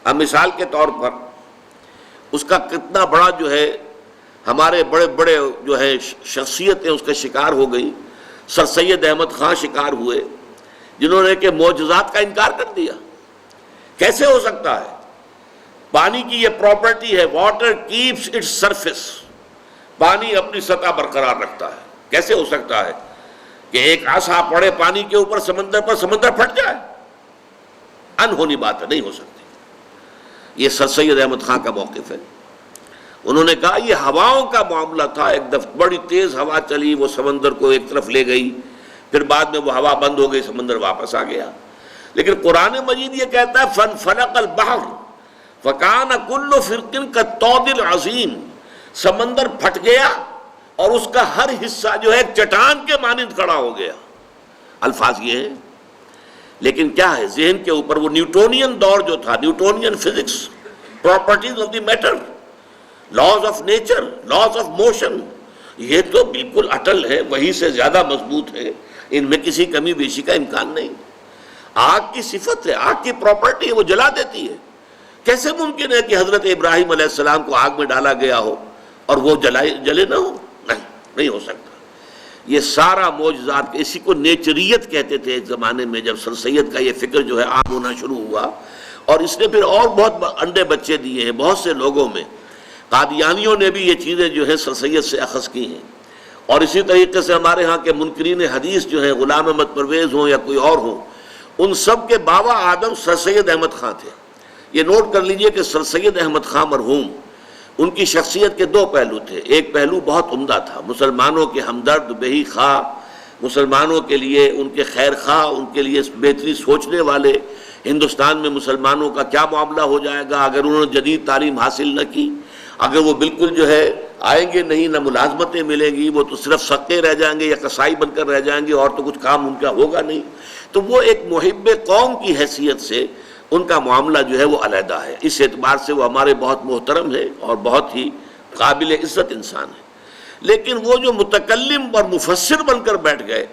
اب مثال کے طور پر اس کا کتنا بڑا جو ہے ہمارے بڑے بڑے جو ہے شخصیتیں اس کا شکار ہو گئی۔ سر سید احمد خان شکار ہوئے جنہوں نے کہ معجزات کا انکار کر دیا۔ کیسے ہو سکتا ہے؟ پانی کی یہ پراپرٹی ہے، واٹر کیپس اٹس سرفیس، پانی اپنی سطح برقرار رکھتا ہے۔ کیسے ہو سکتا ہے کہ ایک عصا پڑے پانی کے اوپر سمندر پر، سمندر پھٹ جائے؟ انہونی بات ہے، نہیں ہو سکتی۔ یہ سر سید احمد خان کا موقف ہے۔ انہوں نے کہا یہ ہواؤں کا معاملہ تھا، ایک دفعہ بڑی تیز ہوا چلی، وہ سمندر کو ایک طرف لے گئی، پھر بعد میں وہ ہوا بند ہو گئی، سمندر واپس آ گیا۔ لیکن قرآن مجید یہ کہتا ہے فَانْفَلَقَ الْبَحْرُ فَكَانَ كُلُّ فِرْقٍ كَالطَّوْدِ الْعَظِيمِ، سمندر پھٹ گیا اور اس کا ہر حصہ جو ہے ایک چٹان کے مانند کھڑا ہو گیا۔ الفاظ یہ ہیں، لیکن کیا ہے ذہن کے اوپر وہ نیوٹونین دور جو تھا، Newtonian physics, properties of the metre, laws of nature, laws of motion, یہ تو بالکل اٹل ہے، وہی سے زیادہ مضبوط ہے، ان میں کسی کمی بیشی کا امکان نہیں۔ آگ کی صفت ہے، آگ کی پراپرٹی ہے، وہ جلا دیتی ہے۔ کیسے ممکن ہے کہ حضرت ابراہیم علیہ السلام کو آگ میں ڈالا گیا ہو اور وہ جلے نہ ہو؟ نہیں ہو سکتا۔ یہ سارا معجزات، اسی کو نیچریت کہتے تھے ایک زمانے میں، جب سر سید کا یہ فکر جو ہے عام ہونا شروع ہوا، اور اس نے پھر اور بہت انڈے بچے دیے ہیں بہت سے لوگوں میں۔ قادیانیوں نے بھی یہ چیزیں جو ہے سر سید سے اخذ کی ہیں، اور اسی طریقے سے ہمارے ہاں کے منکرین حدیث جو ہیں، غلام احمد پرویز ہوں یا کوئی اور ہوں، ان سب کے بابا آدم سر سید احمد خان تھے۔ یہ نوٹ کر لیجئے کہ سر سید احمد خان مرحوم، ان کی شخصیت کے دو پہلو تھے۔ ایک پہلو بہت عمدہ تھا، مسلمانوں کے ہمدرد، بہی خواہ، مسلمانوں کے لیے ان کے خیر خواہ، ان کے لیے بہتری سوچنے والے۔ ہندوستان میں مسلمانوں کا کیا معاملہ ہو جائے گا اگر انہوں نے جدید تعلیم حاصل نہ کی، اگر وہ بالکل جو ہے آئیں گے نہیں، نہ ملازمتیں ملیں گی، وہ تو صرف سکے رہ جائیں گے یا کسائی بن کر رہ جائیں گے، اور تو کچھ کام ان کا ہوگا نہیں۔ تو وہ ایک محب قوم کی حیثیت سے ان کا معاملہ جو ہے وہ علیحدہ ہے، اس اعتبار سے وہ ہمارے بہت محترم ہے اور بہت ہی قابل عزت انسان ہے۔ لیکن وہ جو متکلم اور مفسر بن کر بیٹھ گئے،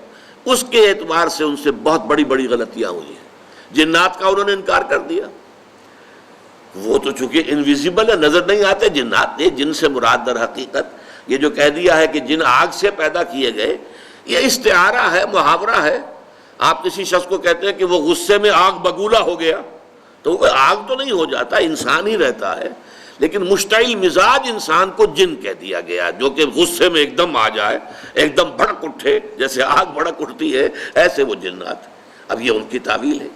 اس کے اعتبار سے ان سے بہت بڑی بڑی غلطیاں ہوئی ہیں۔ جنات کا انہوں نے انکار کر دیا، وہ تو چونکہ انویزیبل ہے، نظر نہیں آتے جنات، نے جن سے مراد در حقیقت یہ جو کہہ دیا ہے کہ جن آگ سے پیدا کیے گئے، یہ استعارہ ہے، محاورہ ہے۔ آپ کسی شخص کو کہتے ہیں کہ وہ غصے میں آگ بگولا ہو گیا، تو وہ آگ تو نہیں ہو جاتا، انسان ہی رہتا ہے، لیکن مشتعل مزاج انسان کو جن کہہ دیا گیا، جو کہ غصے میں ایک دم آ جائے، ایک دم بھڑک اٹھے، جیسے آگ بھڑک اٹھتی ہے ایسے وہ جنات۔ اب یہ ان کی تعویل ہے۔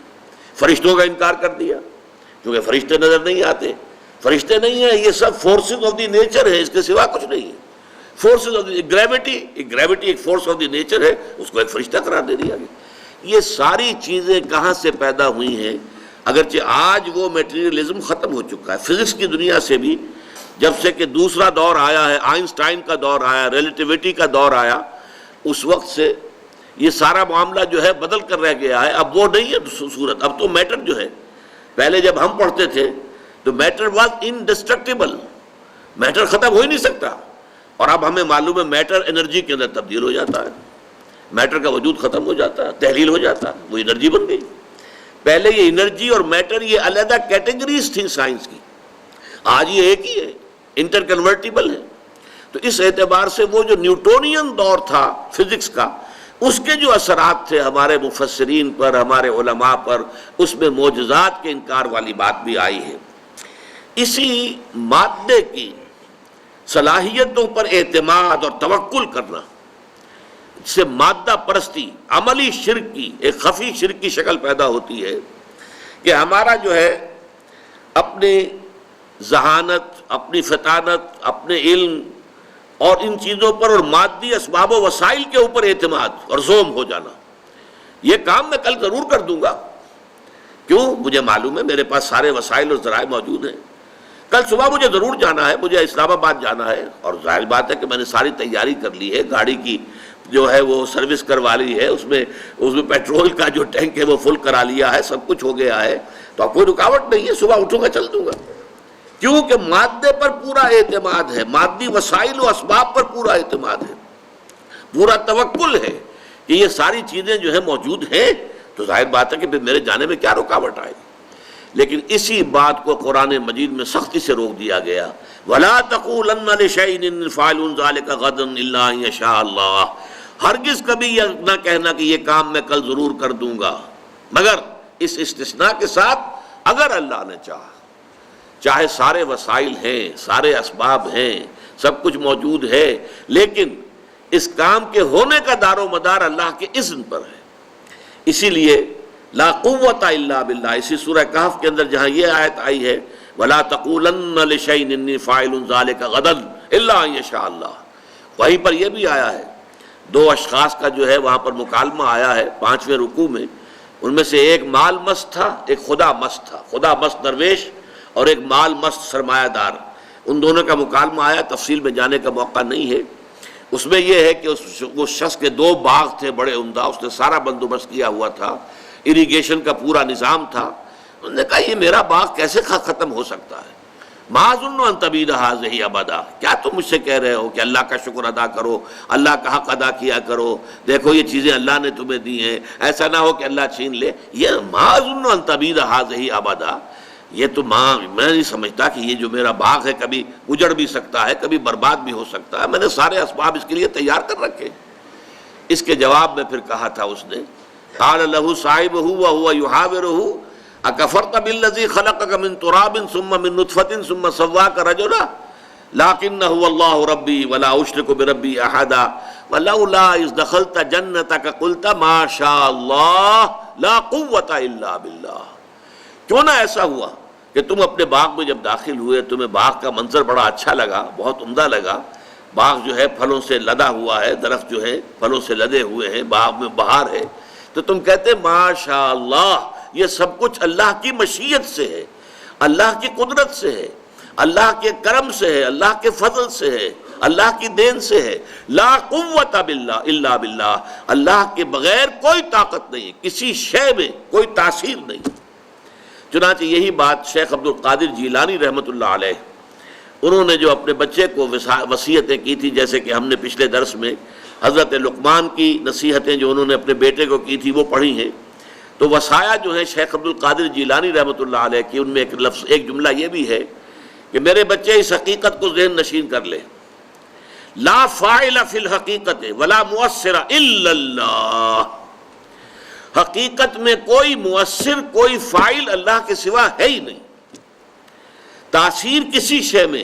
فرشتوں کا انکار کر دیا، کیونکہ فرشتے نظر نہیں آتے، فرشتے نہیں ہیں، یہ سب فورسز آف دی نیچر ہے، اس کے سوا کچھ نہیں ہے۔ فورسز آف دی گریوٹی ایک فورس آف دی نیچر ہے، اس کو ایک فرشتہ قرار دے دیا گیا۔ یہ ساری چیزیں کہاں سے پیدا ہوئی ہیں؟ اگرچہ آج وہ میٹیریلزم ختم ہو چکا ہے، فزکس کی دنیا سے بھی جب سے کہ دوسرا دور آیا ہے، آئنسٹائن کا دور آیا، ریلیٹیوٹی کا دور آیا، اس وقت سے یہ سارا معاملہ جو ہے بدل کر رہ گیا ہے۔ اب وہ نہیں ہے صورت، اب تو میٹر جو ہے، پہلے جب ہم پڑھتے تھے تو میٹر واز انڈسٹرکٹیبل، میٹر ختم ہو ہی نہیں سکتا، اور اب ہمیں معلوم ہے میٹر انرجی کے اندر تبدیل ہو جاتا ہے، میٹر کا وجود ختم ہو جاتا ہے، تحلیل ہو جاتا ہے، وہ انرجی بن گئی۔ پہلے یہ انرجی اور میٹر یہ علیحدہ کیٹیگریز تھیں سائنس کی، آج یہ ایک ہی ہے، انٹر کنورٹیبل ہے۔ تو اس اعتبار سے وہ جو نیوٹونین دور تھا فزکس کا، اس کے جو اثرات تھے ہمارے مفسرین پر، ہمارے علماء پر، اس میں معجزات کے انکار والی بات بھی آئی ہے۔ اسی مادے کی صلاحیتوں پر اعتماد اور توکل کرنا سے مادہ پرستی، عملی شرک کی ایک خفی شرک کی شکل پیدا ہوتی ہے کہ ہمارا جو ہے اپنی ذہانت، اپنی فطانت، اپنے علم اور ان چیزوں پر اور مادی اسباب و وسائل کے اوپر اعتماد اور زوم ہو جانا، یہ کام میں کل ضرور کر دوں گا، کیوں؟ مجھے معلوم ہے میرے پاس سارے وسائل اور ذرائع موجود ہیں، کل صبح مجھے ضرور جانا ہے، مجھے اسلام آباد جانا ہے، اور ظاہر بات ہے کہ میں نے ساری تیاری کر لی ہے، گاڑی کی جو ہے وہ سروس کروا لی ہے، اس میں پیٹرول کا جو ٹینک ہے وہ فل کرا لیا ہے، سب کچھ ہو گیا ہے، تو اب کوئی رکاوٹ نہیں ہے، صبح اٹھوں گا چل دوں گا، کیونکہ مادے پر پورا اعتماد ہے، مادی وسائل و اسباب پر پورا اعتماد ہے، پورا توکل ہے کہ یہ ساری چیزیں جو ہے موجود ہیں، تو ظاہر بات ہے کہ پھر میرے جانے میں کیا رکاوٹ آئے گی۔ لیکن اسی بات کو قرآن مجید میں سختی سے روک دیا گیا، وَلَا تَقُولَنَّ لِشَيْءٍ إِنِّي فَاعِلٌ ذَلِكَ غَدًا إِلَّا أَن يَشَاءَ اللَّهُ، ہرگز کبھی یہ نہ کہنا کہ یہ کام میں کل ضرور کر دوں گا، مگر اس استثناء کے ساتھ اگر اللہ نے چاہے سارے وسائل ہیں، سارے اسباب ہیں، سب کچھ موجود ہے، لیکن اس کام کے ہونے کا دار و مدار اللہ کے اذن پر ہے۔ اسی لیے لا قوت الا باللہ، اسی سورہ کہف کے اندر جہاں یہ آیت آئی ہے وَلَا تَقُولَنَّ لِشَيْءٍ إِنِّي فَاعِلٌ ذَلِكَ غَدًا إِلَّا أَن يَشَاءَ اللَّهُ، وہیں پر یہ بھی آیا ہے، دو اشخاص کا جو ہے وہاں پر مکالمہ آیا ہے 5ویں رکوع میں، ان میں سے ایک مال مست تھا، ایک خدا مست تھا، خدا مست درویش اور ایک مال مست سرمایہ دار، ان دونوں کا مکالمہ آیا، تفصیل میں جانے کا موقع نہیں ہے۔ اس میں یہ ہے کہ اس شخص کے 2 باغ تھے بڑے عمدہ، اس نے سارا بندوبست کیا ہوا تھا، اریگیشن کا پورا نظام تھا، انہوں نے کہا یہ میرا باغ کیسے ختم ہو سکتا ہے، ما ظن ان تبید ھذہ ابدا، کیا تم مجھ سے کہہ رہے ہو کہ اللہ کا شکر ادا کرو، اللہ کا حق ادا کیا کرو، دیکھو یہ چیزیں اللہ نے تمہیں دی ہیں، ایسا نہ ہو کہ اللہ چھین لے، یہ ما ظن ان تبید ھذہ ابدا، یہ تو میں نہیں سمجھتا کہ یہ جو میرا باغ ہے کبھی اجڑ بھی سکتا ہے، کبھی برباد بھی ہو سکتا ہے، میں نے سارے اسباب اس کے لیے تیار کر رکھے۔ اس کے جواب میں پھر کہا تھا اس نے، قال له صاحبه وهو يحاوره اكفرت بالذي خلقك من تراب ثم من نطفة ثم سواك رجلا لكن هو الله ربي ولا اشرك بربي احدا ولولا اذ دخلت جنتك قلت ما شاء الله لا قوة الا بالله۔ کیوں نہ ایسا ہوا کہ تم اپنے باغ میں جب داخل ہوئے، تمہیں باغ کا منظر بڑا اچھا لگا، بہت عمدہ لگا، باغ جو ہے پھلوں سے لدا ہوا ہے، درخت جو ہے پھلوں سے لدے ہوئے ہیں، باغ میں بہار ہے، تو تم کہتے ماشاء اللہ، یہ سب کچھ اللہ کی مشیت سے ہے، اللہ کی قدرت سے ہے، اللہ کے کرم سے ہے، اللہ کے فضل سے ہے، اللہ کی دین سے ہے، لا قوت باللہ الا باللہ، اللہ کے بغیر کوئی طاقت نہیں، کسی شے میں کوئی تاثیر نہیں۔ چنانچہ یہی بات شیخ عبد القادر جیلانی رحمۃ اللہ علیہ، انہوں نے جو اپنے بچے کو وصیتیں کی تھی، جیسے کہ ہم نے پچھلے درس میں حضرت لقمان کی نصیحتیں جو انہوں نے اپنے بیٹے کو کی تھی وہ پڑھی ہیں، تو وصایا جو ہے شیخ عبد القادر جیلانی رحمۃ اللہ علیہ کی، ان میں ایک جملہ یہ بھی ہے کہ میرے بچے اس حقیقت کو ذہن نشین کر لے، لا فاعل فی الحقیقت ولا مؤثر الا اللہ، حقیقت میں کوئی مؤثر، کوئی فاعل اللہ کے سوا ہے ہی نہیں. تاثیر کسی شے میں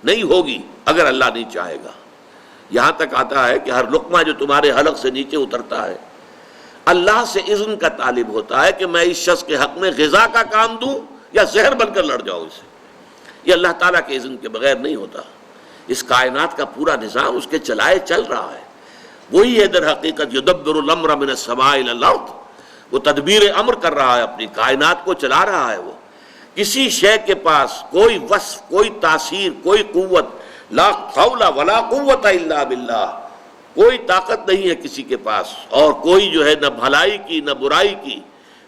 نہیں ہوگی اگر اللہ نہیں چاہے گا. یہاں تک آتا ہے کہ ہر لقمہ جو تمہارے حلق سے نیچے اترتا ہے اللہ سے اذن کا طالب ہوتا ہے کہ میں اس شخص کے حق میں غذا کا کام دوں یا زہر بن کر لڑ جاؤں اسے. یہ اللہ تعالیٰ کے اذن کے بغیر نہیں ہوتا. اس کائنات کا پورا نظام اس کے چلائے چل رہا ہے. وہی ہے در حقیقت یدبر الامر من السماء الی الارض. وہ تدبیر امر کر رہا ہے، اپنی کائنات کو چلا رہا ہے. وہ کسی شے کے پاس کوئی وصف، کوئی تاثیر، کوئی قوت، لا حول ولا قوت الا باللہ، کوئی طاقت نہیں ہے کسی کے پاس، اور کوئی جو ہے نہ بھلائی کی نہ برائی کی،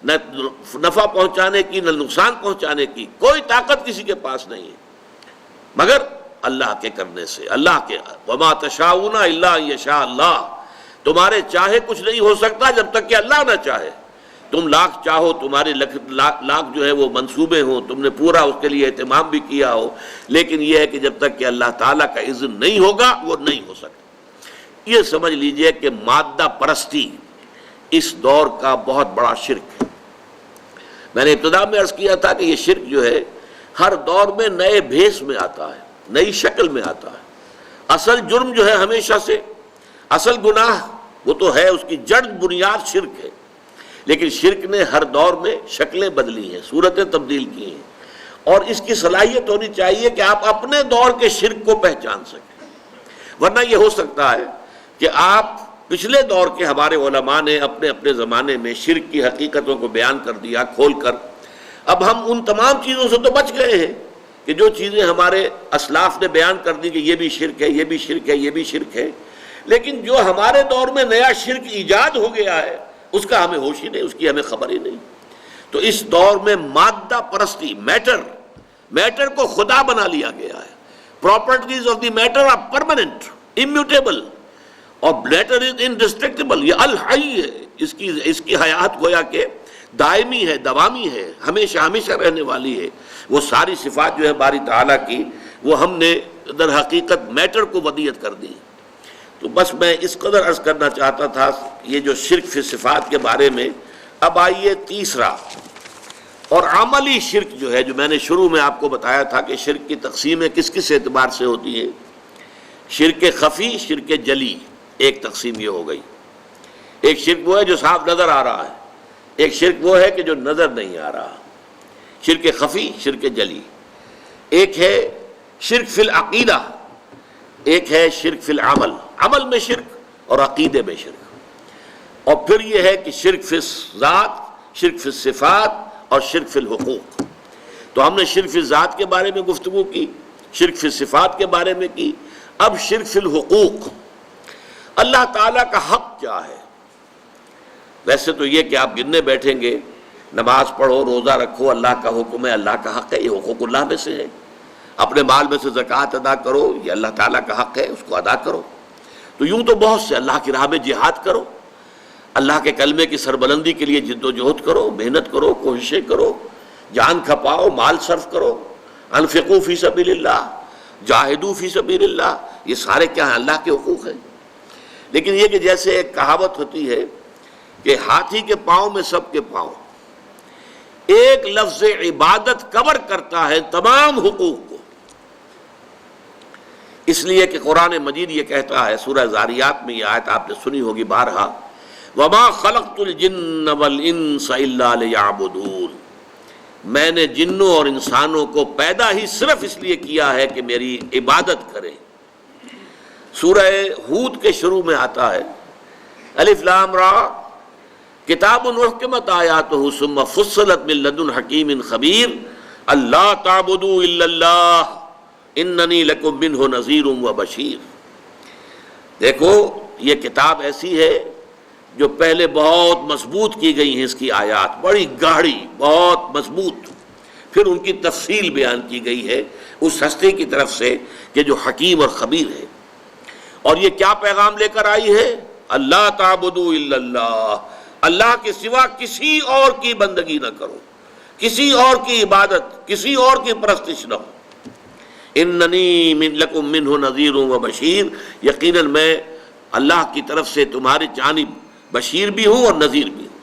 نہ نفع پہنچانے کی نہ نقصان پہنچانے کی، کوئی طاقت کسی کے پاس نہیں ہے مگر اللہ کے کرنے سے. اللہ کے وما تشاؤون الا ان یشاء اللہ. تمہارے چاہے کچھ نہیں ہو سکتا جب تک کہ اللہ نہ چاہے. تم لاکھ چاہو، تمہارے لاکھ جو ہے وہ منصوبے ہوں، تم نے پورا اس کے لیے اہتمام بھی کیا ہو، لیکن یہ ہے کہ جب تک کہ اللہ تعالیٰ کا اذن نہیں ہوگا وہ نہیں ہو سکتا. یہ سمجھ لیجئے کہ مادہ پرستی اس دور کا بہت بڑا شرک ہے. میں نے ابتدا میں عرض کیا تھا کہ یہ شرک جو ہے ہر دور میں نئے بھیس میں آتا ہے، نئی شکل میں آتا ہے. اصل جرم جو ہے ہمیشہ سے، اصل گناہ وہ تو ہے، اس کی جڑ بنیاد شرک ہے، لیکن شرک نے ہر دور میں شکلیں بدلی ہیں، صورتیں تبدیل کی ہیں. اور اس کی صلاحیت ہونی چاہیے کہ آپ اپنے دور کے شرک کو پہچان سکیں. ورنہ یہ ہو سکتا ہے کہ آپ پچھلے دور کے ہمارے علماء نے اپنے اپنے زمانے میں شرک کی حقیقتوں کو بیان کر دیا کھول کر. اب ہم ان تمام چیزوں سے تو بچ گئے ہیں کہ جو چیزیں ہمارے اسلاف نے بیان کر دی کہ یہ بھی شرک ہے، یہ بھی شرک ہے، یہ بھی شرک ہے، لیکن جو ہمارے دور میں نیا شرک ایجاد ہو گیا ہے اس کا ہمیں ہوش ہی نہیں، اس کی ہمیں خبر ہی نہیں. تو اس دور میں مادہ پرستی، میٹر کو خدا بنا لیا گیا ہے. Properties of the matter are permanent, immutable, اور میٹر از انڈسٹرکٹیبل. یہ الحی ہے، اس کی حیات گویا کہ دائمی ہے، دوامی ہے، ہمیشہ ہمیشہ رہنے والی ہے. وہ ساری صفات جو ہے باری تعالیٰ کی وہ ہم نے در حقیقت میٹر کو ودیعت کر دی. تو بس میں اس قدر عرض کرنا چاہتا تھا یہ جو شرک فی صفات کے بارے میں. اب آئیے تیسرا اور عملی شرک جو ہے، جو میں نے شروع میں آپ کو بتایا تھا کہ شرک کی تقسیمیں کس کس اعتبار سے ہوتی ہیں. شرک خفی، شرک جلی، ایک تقسیم یہ ہو گئی. ایک شرک وہ ہے جو صاف نظر آ رہا ہے، ایک شرک وہ ہے کہ جو نظر نہیں آ رہا. شرک خفی، شرک جلی. ایک ہے شرک فی العقیدہ، ایک ہے شرک فی العمل، عمل میں شرک اور عقیدے میں شرک. اور پھر یہ ہے کہ شرک فی الذات، شرک فی الصفات اور شرک فی الحقوق. تو ہم نے شرک فی الذات کے بارے میں گفتگو کی، شرک فی الصفات کے بارے میں کی. اب شرک فی الحقوق، اللہ تعالیٰ کا حق کیا ہے. ویسے تو یہ کہ آپ گننے بیٹھیں گے، نماز پڑھو، روزہ رکھو، اللہ کا حکم ہے، اللہ کا حق ہے، یہ حقوق اللہ میں سے ہے. اپنے مال میں سے زکوٰۃ ادا کرو، یہ اللہ تعالیٰ کا حق ہے، اس کو ادا کرو. تو یوں تو بہت سے، اللہ کی راہ میں جہاد کرو، اللہ کے کلمے کی سربلندی کے لیے جد و جہد کرو، محنت کرو، کوششیں کرو، جان کھپاؤ، مال صرف کرو. انفقوا فی سبیل اللہ، جاہدوا فی سبیل اللہ، یہ سارے کیا ہیں؟ اللہ کے حقوق ہیں. لیکن یہ کہ جیسے ایک کہاوت ہوتی ہے کہ ہاتھی کے پاؤں میں سب کے پاؤں، ایک لفظ عبادت کور کرتا ہے تمام حقوق کو. اس لیے کہ قرآن مجید یہ کہتا ہے، سورہ ذاریات میں یہ آیت آپ نے سنی ہوگی بارہا، وَمَا خَلَقْتُ الْجِنَّ وَالْإِنسَ إِلَّا لِيَعْبُدُونَ. میں نے جنوں اور انسانوں کو پیدا ہی صرف اس لیے کیا ہے کہ میری عبادت کریں. سورہ ہود کے شروع میں آتا ہے، الف لام را کتاب احکمت آیاتہ ثم فصلت من لدن حکیم خبیر اللہ تعبدوا الا اللہ اننی لکم منہ نذیر و بشیر. دیکھو یہ کتاب ایسی ہے جو پہلے بہت مضبوط کی گئی ہیں، اس کی آیات بڑی گاڑی، بہت مضبوط. پھر ان کی تفصیل بیان کی گئی ہے اس ہستی کی طرف سے کہ جو حکیم اور خبیر ہے. اور یہ کیا پیغام لے کر آئی ہے؟ اللہ تعبدوا الا اللہ، اللہ کے سوا کسی اور کی بندگی نہ کرو، کسی اور کی عبادت، کسی اور کی پرستش نہ ہو. اننی لکم منہ نذیر و بشیر، یقیناً میں اللہ کی طرف سے تمہاری جانب بشیر بھی ہوں اور نذیر بھی ہوں.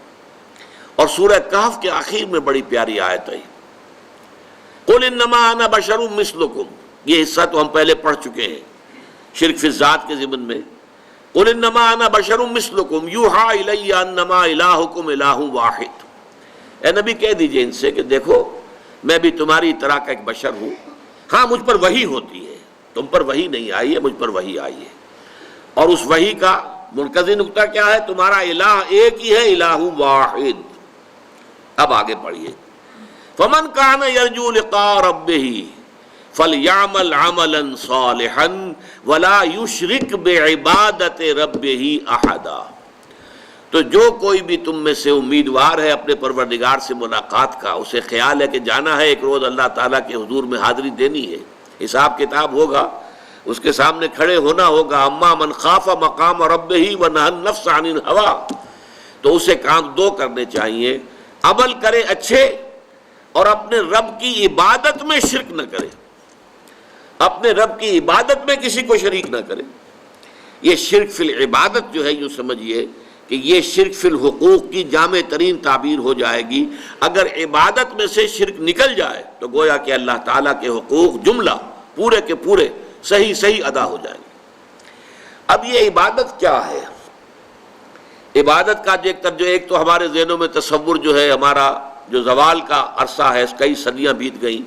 اور سورہ کہف کے آخر میں بڑی پیاری آیت ہے، قل انما انا بشر مثلکم، یہ حصہ تو ہم پہلے پڑھ چکے ہیں شرک فی الذات کے ضمن میں. قل انما انا بشر مثلکم یوحی الی انما الہکم الہ واحد. اے نبی کہہ دیجئے ان سے کہ دیکھو میں بھی تمہاری طرح کا ایک بشر ہوں، ہاں مجھ پر وحی ہوتی ہے، تم پر وحی نہیں آئی ہے، مجھ پر وحی آئی ہے. اور اس وحی کا مرکزی نقطہ کیا ہے؟ تمہارا الہ ایک ہی ہے، الہ واحد. اب آگے پڑھیے، فمن کان یرجو لقاء ربہ فلیعمل عملا صالحا ولا یشرک بعبادت ربہ احدا. تو جو کوئی بھی تم میں سے امیدوار ہے اپنے پروردگار سے ملاقات کا، اسے خیال ہے کہ جانا ہے ایک روز اللہ تعالیٰ کے حضور میں حاضری دینی ہے، حساب کتاب ہوگا، اس کے سامنے کھڑے ہونا ہوگا. اما من خاف مقام ربہ ونہى النفس عن الہوى، تو اسے کام دو کرنے چاہیے، عمل کرے اچھے اور اپنے رب کی عبادت میں شرک نہ کرے، اپنے رب کی عبادت میں کسی کو شریک نہ کرے. یہ شرک فی العبادت جو ہے یوں سمجھیے کہ یہ شرک فی الحقوق کی جامع ترین تعبیر ہو جائے گی. اگر عبادت میں سے شرک نکل جائے تو گویا کہ اللہ تعالیٰ کے حقوق جملہ پورے کے پورے صحیح ادا ہو جائیں گے. اب یہ عبادت کیا ہے؟ عبادت کا ایک تو ہمارے ذہنوں میں تصور جو ہے ہمارا جو زوال کا عرصہ ہے، کئی صدیاں بیت گئیں،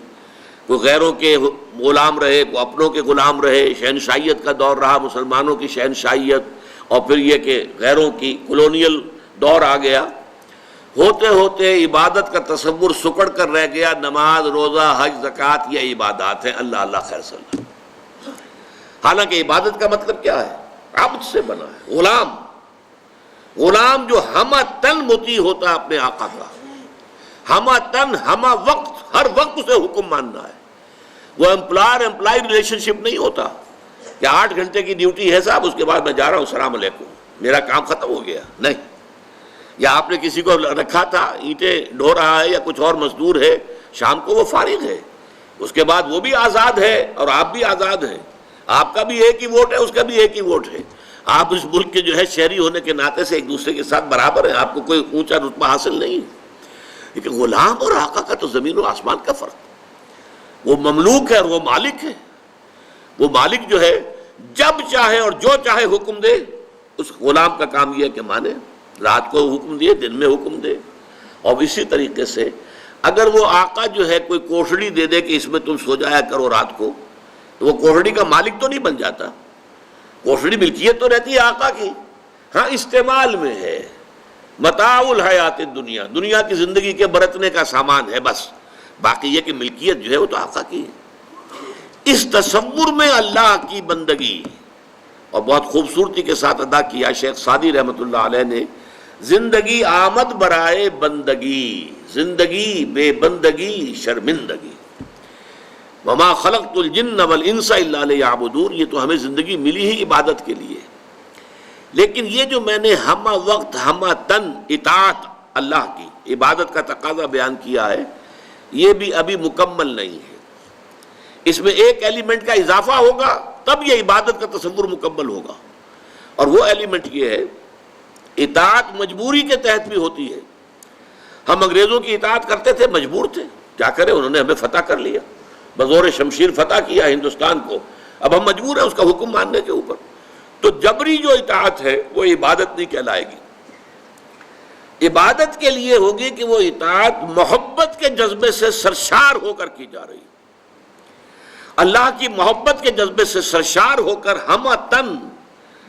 کوئی غیروں کے غلام رہے، کوئی اپنوں کے غلام رہے، شہنشاہیت کا دور رہا، مسلمانوں کی شہنشاہیت، اور پھر یہ کہ غیروں کی کولونیل دور آ گیا. ہوتے ہوتے عبادت کا تصور سکڑ کر رہ گیا. نماز، روزہ، حج، زکوٰۃ یہ عبادات ہیں، اللہ اللہ خیر صلی اللہ. حالانکہ عبادت کا مطلب کیا ہے؟ عبد سے بنا ہے، غلام جو ہمہ تن مطیع ہوتا ہے اپنے آقا کا، ہمہ تن ہمہ وقت، ہر وقت اسے حکم ماننا ہے. وہ امپلائی ریلیشن شپ نہیں ہوتا کہ 8 گھنٹے کی ڈیوٹی ہے صاحب، اس کے بعد میں جا رہا ہوں السلام علیکم میرا کام ختم ہو گیا. نہیں، یا آپ نے کسی کو رکھا تھا اینٹیں ڈھو رہا ہے یا کچھ اور مزدور ہے، شام کو وہ فارغ ہے، اس کے بعد وہ بھی آزاد ہے اور آپ بھی آزاد ہیں. آپ کا بھی ایک ہی ووٹ ہے، اس کا بھی ایک ہی ووٹ ہے. آپ اس ملک کے جو ہے شہری ہونے کے ناطے سے ایک دوسرے کے ساتھ برابر ہیں، آپ کو کوئی اونچا رتبہ حاصل نہیں. لیکن غلام اور آقا کا تو زمین و آسمان کا فرق. وہ مملوک ہے اور وہ مالک ہے. وہ مالک جو ہے جب چاہے اور جو چاہے حکم دے، اس غلام کا کام یہ ہے کہ مانے، رات کو حکم دیے دن میں حکم دے. اور اسی طریقے سے اگر وہ آقا جو ہے کوئی کوٹڑی دے دے کہ اس میں تم سو جایا کرو رات کو، تو وہ کوٹڑی کا مالک تو نہیں بن جاتا. کوٹڑی ملکیت تو رہتی ہے آقا کی، ہاں استعمال میں ہے، متاع الحیات الدنیا، دنیا کی زندگی کے برتنے کا سامان ہے بس. باقی یہ کہ ملکیت جو ہے وہ تو آقا کی ہے. اس تصور میں اللہ کی بندگی اور بہت خوبصورتی کے ساتھ ادا کیا شیخ سعدی رحمۃ اللہ علیہ نے. زندگی آمد برائے بندگی، زندگی بے بندگی شرمندگی. وما خلقت الجن والانس الا لیعبدون. یہ تو ہمیں زندگی ملی ہی عبادت کے لیے، لیکن یہ جو میں نے ہمہ وقت ہمہ تن اطاعت اللہ کی عبادت کا تقاضا بیان کیا ہے، یہ بھی ابھی مکمل نہیں ہے. اس میں ایک ایلیمنٹ کا اضافہ ہوگا تب یہ عبادت کا تصور مکمل ہوگا. اور وہ ایلیمنٹ یہ ہے، اطاعت مجبوری کے تحت بھی ہوتی ہے. ہم انگریزوں کی اطاعت کرتے تھے، مجبور تھے، کیا کریں، انہوں نے ہمیں فتح کر لیا، بزور شمشیر فتح کیا ہندوستان کو، اب ہم مجبور ہیں اس کا حکم ماننے کے اوپر. تو جبری جو اطاعت ہے وہ عبادت نہیں کہلائے گی. عبادت کے لیے ہوگی کہ وہ اطاعت محبت کے جذبے سے سرشار ہو کر کی جا رہی، اللہ کی محبت کے جذبے سے سرشار ہو کر ہمہ تن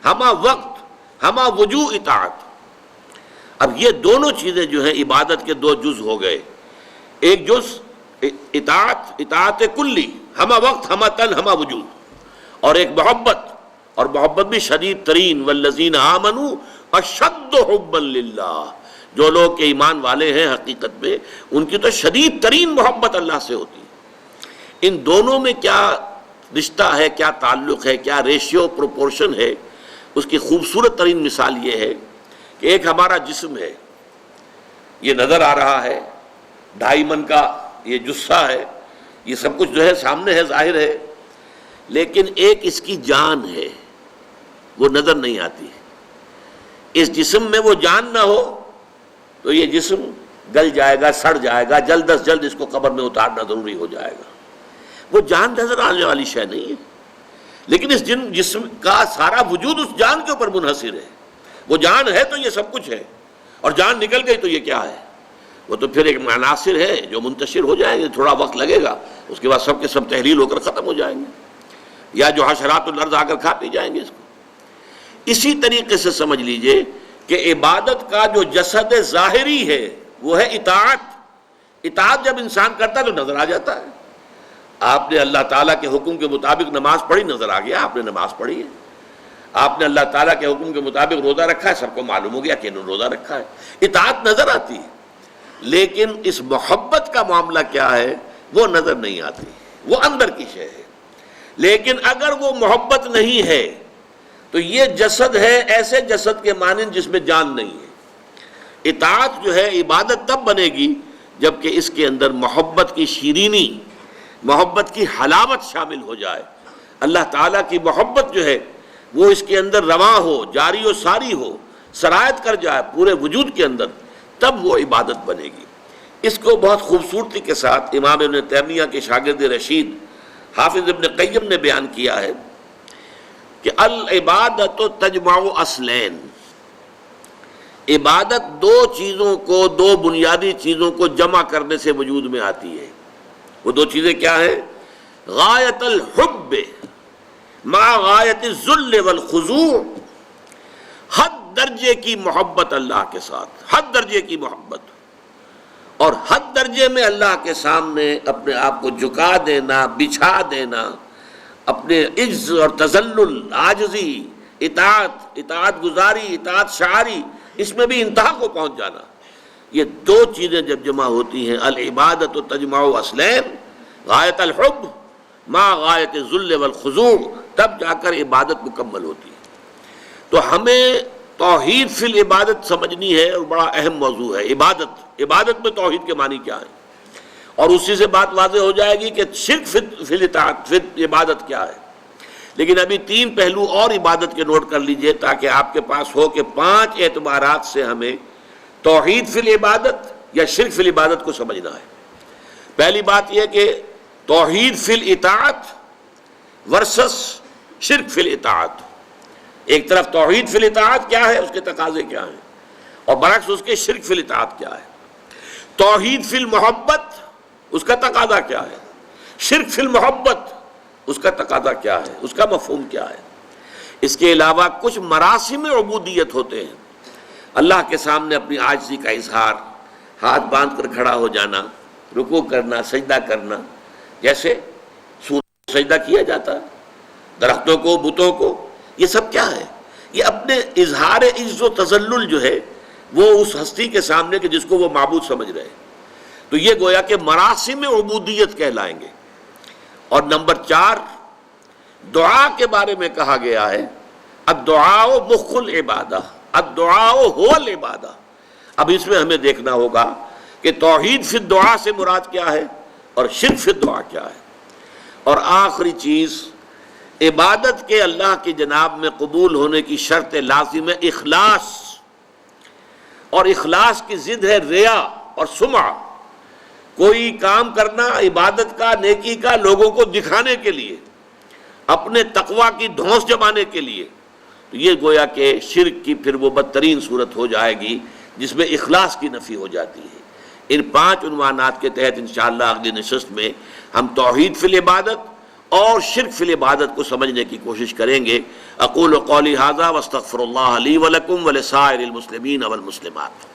ہمہ وقت ہمہ وجوہ اطاعت. اب یہ دونوں چیزیں جو ہیں عبادت کے دو جز ہو گئے. ایک جز اطاعت کلی، ہمہ وقت ہمہ تن ہمہ وجود، اور ایک محبت، اور محبت بھی شدید ترین. والذین آمنوا اشد حبا للہ، جو لوگ کے ایمان والے ہیں حقیقت میں ان کی تو شدید ترین محبت اللہ سے ہوتی ہے. ان دونوں میں کیا رشتہ ہے، کیا تعلق ہے، کیا ریشیو پروپورشن ہے، اس کی خوبصورت ترین مثال یہ ہے کہ ایک ہمارا جسم ہے، یہ نظر آ رہا ہے، 2.5 من کا یہ جثہ ہے، یہ سب کچھ جو ہے سامنے ہے، ظاہر ہے، لیکن ایک اس کی جان ہے، وہ نظر نہیں آتی. اس جسم میں وہ جان نہ ہو تو یہ جسم گل جائے گا، سڑ جائے گا، جلد از جلد اس کو قبر میں اتارنا ضروری ہو جائے گا. وہ جان نظر آنے والی شے نہیں ہے، لیکن اس جسم کا سارا وجود اس جان کے اوپر منحصر ہے. وہ جان ہے تو یہ سب کچھ ہے، اور جان نکل گئی تو یہ کیا ہے؟ وہ تو پھر ایک عناصر ہے جو منتشر ہو جائیں گے، تھوڑا وقت لگے گا، اس کے بعد سب کے سب تحلیل ہو کر ختم ہو جائیں گے، یا جو حشرات الارض آ کر کھا پی جائیں گے اس کو. اسی طریقے سے سمجھ لیجئے کہ عبادت کا جو جسد ظاہری ہے وہ ہے اطاعت. اطاعت جب انسان کرتا ہے تو نظر آ جاتا ہے. آپ نے اللہ تعالیٰ کے حکم کے مطابق نماز پڑھی، نظر آ گیا آپ نے نماز پڑھی ہے. آپ نے اللہ تعالیٰ کے حکم کے مطابق روزہ رکھا ہے، سب کو معلوم ہو گیا کہ انہوں نے روزہ رکھا ہے. اطاعت نظر آتی ہے، لیکن اس محبت کا معاملہ کیا ہے وہ نظر نہیں آتی، وہ اندر کی شے ہے. لیکن اگر وہ محبت نہیں ہے تو یہ جسد ہے ایسے جسد کے مانند جس میں جان نہیں ہے. اطاعت جو ہے عبادت تب بنے گی جبکہ اس کے اندر محبت کی شیرینی، محبت کی حلاوت شامل ہو جائے. اللہ تعالیٰ کی محبت جو ہے وہ اس کے اندر رواں ہو، جاری و ساری ہو، سرایت کر جائے پورے وجود کے اندر، تب وہ عبادت بنے گی. اس کو بہت خوبصورتی کے ساتھ امام ابن تیمیہ کے شاگرد رشید حافظ ابن قیم نے بیان کیا ہے کہ العبادت تجمع اصلین. عبادت دو چیزوں کو، دو بنیادی چیزوں کو جمع کرنے سے وجود میں آتی ہے. وہ دو چیزیں کیا ہیں؟ غایت الحب مع غایت الذل والخضوع. حد درجے کی محبت اللہ کے ساتھ، حد درجے کی محبت، اور حد درجے میں اللہ کے سامنے اپنے آپ کو جھکا دینا، بچھا دینا، اپنے عجز اور تذلل، عاجزی، اطاعت گزاری، اطاعت شعاری، اس میں بھی انتہا کو پہنچ جانا. یہ دو چیزیں جب جمع ہوتی ہیں، العبادت تجمع اصلین، غایت الحب مع غایت الذل والخضوع، تب جا کر عبادت مکمل ہوتی ہے. تو ہمیں توحید فی العبادت سمجھنی ہے، اور بڑا اہم موضوع ہے عبادت میں توحید کے معنی کیا ہے، اور اسی سے بات واضح ہو جائے گی کہ شرک فی الاطاعت، فی عبادت کیا ہے. لیکن ابھی تین پہلو اور عبادت کے نوٹ کر لیجئے تاکہ آپ کے پاس ہو کہ 5 اعتبارات سے ہمیں توحید فی العبادت یا شرک فی العبادت کو سمجھنا ہے. پہلی بات یہ کہ توحید فی الاطاعت ورسس شرک فی الاطاعت. ایک طرف توحید فی الاطاعت کیا ہے، اس کے تقاضے کیا ہیں، اور برعکس اس کے شرک فی الاطاعت کیا ہے. توحید فی المحبت، اس کا تقاضا کیا ہے، شرک فی المحبت، اس کا تقاضا کیا ہے، اس کا مفہوم کیا ہے. اس کے علاوہ کچھ مراسم عبودیت ہوتے ہیں، اللہ کے سامنے اپنی عاجزی کا اظہار، ہاتھ باندھ کر کھڑا ہو جانا، رکوع کرنا، سجدہ کرنا، جیسے سورج سجدہ کیا جاتا ہے، درختوں کو، بتوں کو. یہ سب کیا ہے؟ یہ اپنے اظہار عجز و تذلل جو ہے وہ اس ہستی کے سامنے کہ جس کو وہ معبود سمجھ رہے ہیں. تو یہ گویا کہ مراسم عبودیت کہلائیں گے. اور نمبر 4 دعا کے بارے میں کہا گیا ہے الدعاء مخ العبادہ، الدعاء هو العبادہ. اب اس میں ہمیں دیکھنا ہوگا کہ توحید فی الدعاء سے مراد کیا ہے اور شرک فی الدعاء کیا ہے. اور آخری چیز، عبادت کے اللہ کی جناب میں قبول ہونے کی شرط لازم ہے اخلاص، اور اخلاص کی ضد ہے ریا اور سمعہ. کوئی کام کرنا عبادت کا، نیکی کا، لوگوں کو دکھانے کے لیے، اپنے تقویٰ کی دھونس جمانے کے لیے، تو یہ گویا کہ شرک کی پھر وہ بدترین صورت ہو جائے گی جس میں اخلاص کی نفی ہو جاتی ہے. ان 5 عنوانات کے تحت انشاءاللہ اگلی نشست میں ہم توحید فی العبادت اور شرک فی العبادت کو سمجھنے کی کوشش کریں گے. اقول قولی ھذا واستغفر اللہ لی ولکم ولسائر المسلمین والمسلمات.